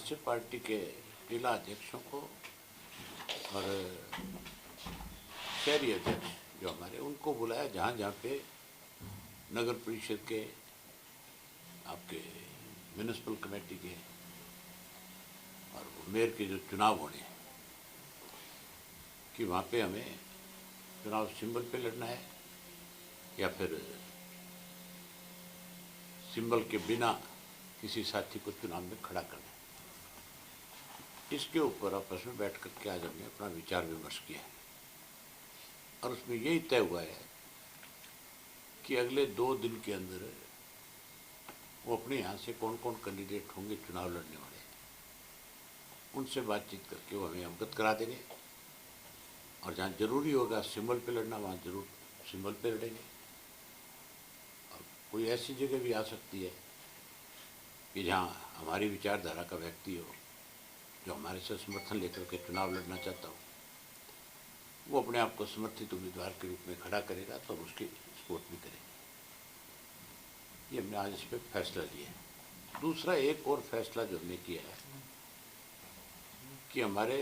से पार्टी के जिला अध्यक्षों को और शहरी अध्यक्ष जो हमारे उनको बुलाया, जहाँ जहाँ पे नगर परिषद के, आपके म्यूनिसिपल कमेटी के और मेयर के जो चुनाव होने हैं कि वहाँ पे हमें चुनाव सिंबल पे लड़ना है या फिर सिंबल के बिना किसी साथी को चुनाव में खड़ा करना है। इसके ऊपर आपस में बैठ करके आज हमने अपना विचार विमर्श किया है और उसमें यही तय हुआ है कि अगले 2 दिन के अंदर वो अपने यहाँ से कौन कौन कैंडिडेट होंगे चुनाव लड़ने वाले, उनसे बातचीत करके वो हमें अवगत करा देंगे और जहाँ जरूरी होगा सिंबल पे लड़ना वहाँ जरूर सिंबल पे लड़ेंगे। और कोई ऐसी जगह भी आ सकती है कि जहाँ हमारी विचारधारा का व्यक्ति हो जो हमारे से समर्थन लेकर के चुनाव लड़ना चाहता हो, वो अपने आप को समर्थित उम्मीदवार के रूप में खड़ा करेगा तो हम उसकी सपोर्ट भी करेंगे। ये हमने आज इस पर फैसला लिया है। दूसरा एक और फैसला जो हमने किया है कि हमारे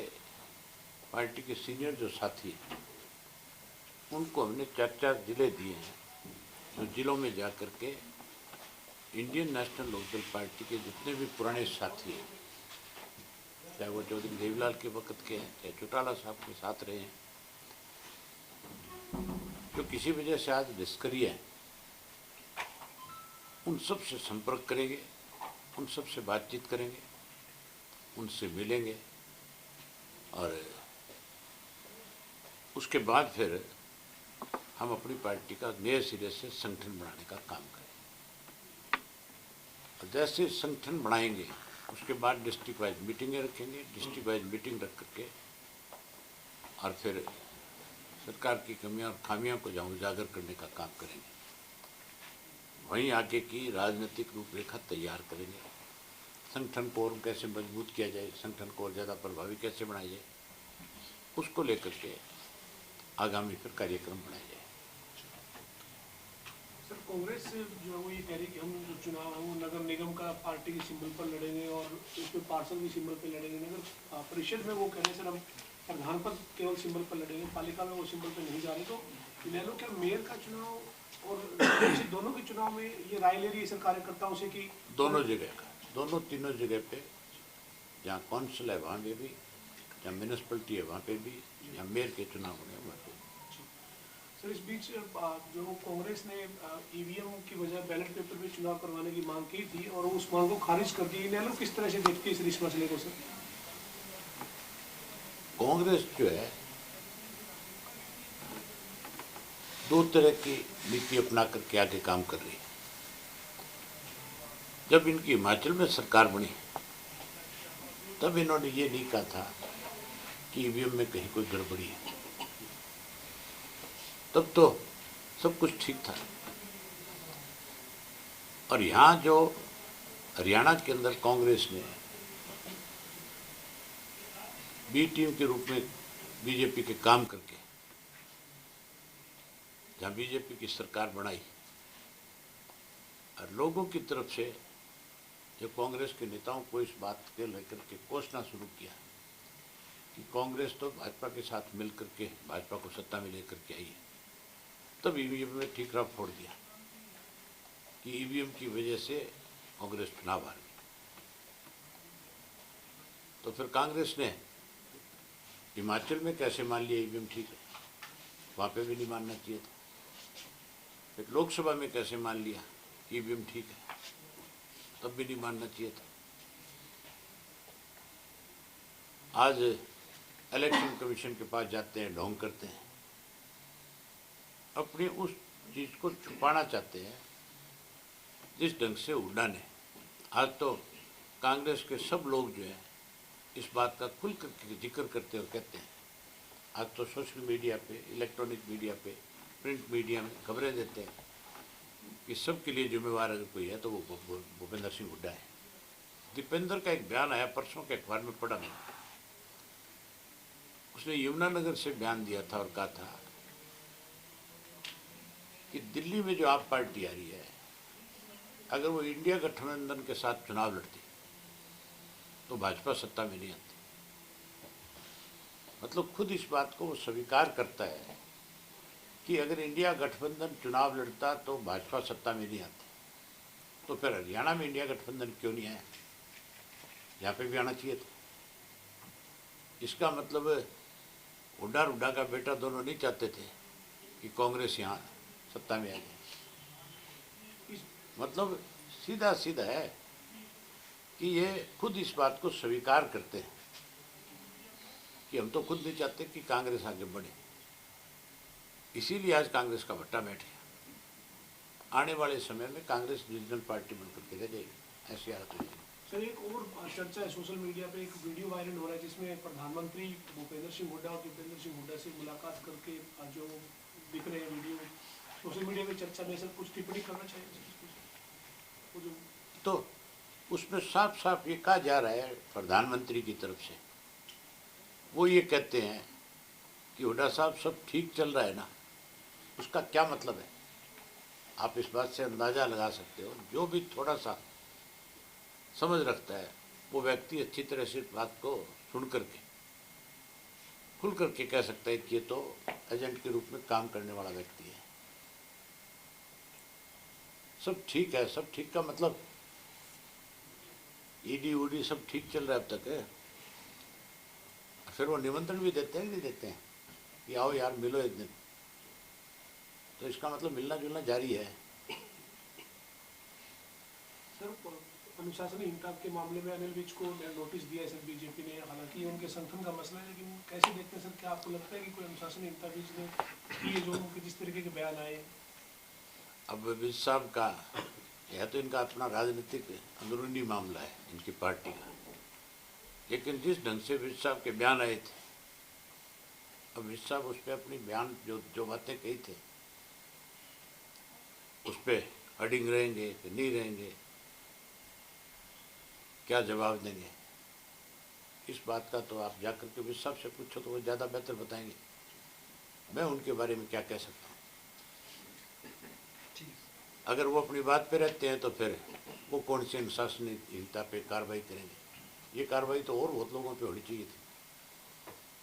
पार्टी के सीनियर जो साथी हैं उनको हमने 4-4 जिले दिए हैं, जो जिलों में जा कर के इंडियन नेशनल लोकदल पार्टी के जितने भी पुराने साथी हैं, चाहे वो चौधरी देवीलाल के वक्त के हैं, चाहे चौटाला साहब के साथ रहे हैं, जो किसी वजह से आज निष्क्रिय हैं, उन सब से संपर्क करेंगे, उन सब से बातचीत करेंगे, उनसे मिलेंगे और उसके बाद फिर हम अपनी पार्टी का नए सिरे से संगठन बनाने का काम करेंगे। और जैसे संगठन बनाएंगे उसके बाद डिस्ट्रिक्ट वाइज मीटिंगें रखेंगे, डिस्ट्रिक्ट वाइज मीटिंग रख करके और फिर सरकार की कमियां और खामियों को जहाँ उजागर करने का काम करेंगे, वहीं आगे की राजनीतिक रूपरेखा तैयार करेंगे। संगठन को और कैसे मजबूत किया जाए, संगठन को और ज़्यादा प्रभावी कैसे बनाया जाए, उसको लेकर के आगामी फिर कार्यक्रम बनाए जाए। सर, कांग्रेस जो है वो ये कह रही कि हम जो चुनाव है वो नगर निगम का पार्टी के सिंबल पर लड़ेंगे और उसमें पार्षद भी सिंबल पर लड़ेंगे। नगर परिषद में वो कह रहे हैं सर हम प्रधान पद केवल सिंबल पर लड़ेंगे, पालिका में वो सिंबल पर नहीं जा रहे। तो इनेलो क्या मेयर का चुनाव और दोनों के चुनाव में ये राय ले रही है सर कार्यकर्ताओं से कि दोनों जगह का, दोनों तीनों जगह पे, जहाँ काउंसिल है वहाँ पे भी, जहाँ म्यूनिसिपलिटी है वहाँ पे भी, जहाँ मेयर के चुनाव होंगे वहाँ पे। सर, इस बीच जो कांग्रेस ने ईवीएम की बजाय बैलेट पेपर में चुनाव करवाने की मांग की थी और उस मांग को खारिज कर दी। इनेलो किस तरह से देखती है इस मसले को सर? कांग्रेस जो है 2 तरह की नीति अपना करके आगे काम कर रही है। जब इनकी हिमाचल में सरकार बनी तब इन्होंने ये नहीं कहा था कि ईवीएम में कहीं कोई गड़बड़ी है, तब तो सब कुछ ठीक था। और यहाँ जो हरियाणा के अंदर कांग्रेस ने बी टीम के रूप में बीजेपी के काम करके जहाँ बीजेपी की सरकार बनाई और लोगों की तरफ से जो कांग्रेस के नेताओं को इस बात के लेकर के कोसना शुरू किया कि कांग्रेस तो भाजपा के साथ मिलकर के भाजपा को सत्ता में लेकर के आई है, तब ईवीएम में ठीकरा फोड़ दिया कि ईवीएम की वजह से कांग्रेस चुनाव हार गई। तो फिर कांग्रेस ने हिमाचल में कैसे मान लिया ईवीएम ठीक है, वहाँ पे भी नहीं मानना चाहिए था। फिर लोकसभा में कैसे मान लिया कि ईवीएम ठीक है, तब भी नहीं मानना चाहिए था। आज इलेक्शन कमीशन के पास जाते हैं, ढोंग करते हैं, अपनी उस चीज़ को छुपाना चाहते हैं जिस ढंग से हुड्डा ने। आज तो कांग्रेस के सब लोग जो है इस बात का खुल कर जिक्र करते और कहते हैं। आज तो सोशल मीडिया पे, इलेक्ट्रॉनिक मीडिया पे, प्रिंट मीडिया में खबरें देते हैं कि सबके लिए जिम्मेवार अगर कोई है तो वो भूपेंद्र सिंह हुड्डा है। दीपेंद्र का एक बयान आया परसों के अखबार में पढ़ा मैं, उसने यमुनानगर से बयान दिया था और कहा था कि दिल्ली में जो आप पार्टी आ रही है, अगर वो इंडिया गठबंधन के साथ चुनाव लड़ती तो भाजपा सत्ता में नहीं आती। मतलब खुद इस बात को वो स्वीकार करता है कि अगर इंडिया गठबंधन चुनाव लड़ता तो भाजपा सत्ता में नहीं आती, तो फिर हरियाणा में इंडिया गठबंधन क्यों नहीं आया? यहाँ पे भी आना चाहिए था। इसका मतलब हुड्डा का बेटा दोनों नहीं चाहते थे कि कांग्रेस यहाँ सत्ता में आ जाए। मतलब सीधा सीधा है कि ये खुद इस बात को स्वीकार करते हैं कि हम तो खुद नहीं चाहते कि कांग्रेस आगे बढ़े, इसीलिए आज कांग्रेस का भट्टा बैठ गया। आने वाले समय में कांग्रेस रीजनल पार्टी बनकर के रह जाएगी, ऐसी हालत हो जाएगी। सर एक और चर्चा है सोशल मीडिया पे, एक वीडियो वायरल हो रहा है जिसमें प्रधानमंत्री भूपेंद्र सिंह हुड्डा और दीपेंद्र सिंह हुड्डा से मुलाकात करके जो दिख रहे हैं वीडियो सोशल मीडिया पे चर्चा में, सर कुछ टिप्पणी करना चाहिए? तो उसमें साफ साफ ये कहा जा रहा है प्रधानमंत्री की तरफ से, वो ये कहते हैं कि हुड्डा साहब सब ठीक चल रहा है ना। उसका क्या मतलब है? आप इस बात से अंदाज़ा लगा सकते हो, जो भी थोड़ा सा समझ रखता है वो व्यक्ति अच्छी तरह से बात को सुन करके खुल करके कह सकता है कि ये तो एजेंट के रूप में काम करने वाला व्यक्ति है। सब ठीक है, सब ठीक का मतलब ईडी उडी सब ठीक चल रहा है अब तक है। फिर वो निमंत्रण भी देते हैं, नहीं देते हैं कि आओ यार मिलो एक दिन, तो इसका मतलब मिलना जुलना जारी है। सर अनुशासनहीनता के मामले में अनिल विज को नोटिस दिया है सर बीजेपी ने, हालांकि ये उनके संगठन का मसला है, लेकिन कैसे देखते हैं सर, क्या आपको लगता है कि कोई अनुशासनहीनता विज ने की है जो उनके जिस तरीके के बयान आए? अब विज साहब का यह तो इनका अपना राजनीतिक अंदरूनी मामला है इनकी पार्टी का, लेकिन जिस ढंग से विज साहब के बयान आए थे, अब विज साहब उस पर अपनी बयान जो बातें कही थे उस पर अडिंग रहेंगे कि नहीं रहेंगे, क्या जवाब देंगे, इस बात का तो आप जाकर के विज साहब से पूछो तो वो ज़्यादा बेहतर बताएंगे। मैं उनके बारे में क्या कह सकता हूँ? अगर वो अपनी बात पे रहते हैं तो फिर वो कौन सी अनुशासनहीनता पे कार्रवाई करेंगे? ये कार्रवाई तो और बहुत लोगों पे होनी चाहिए थी।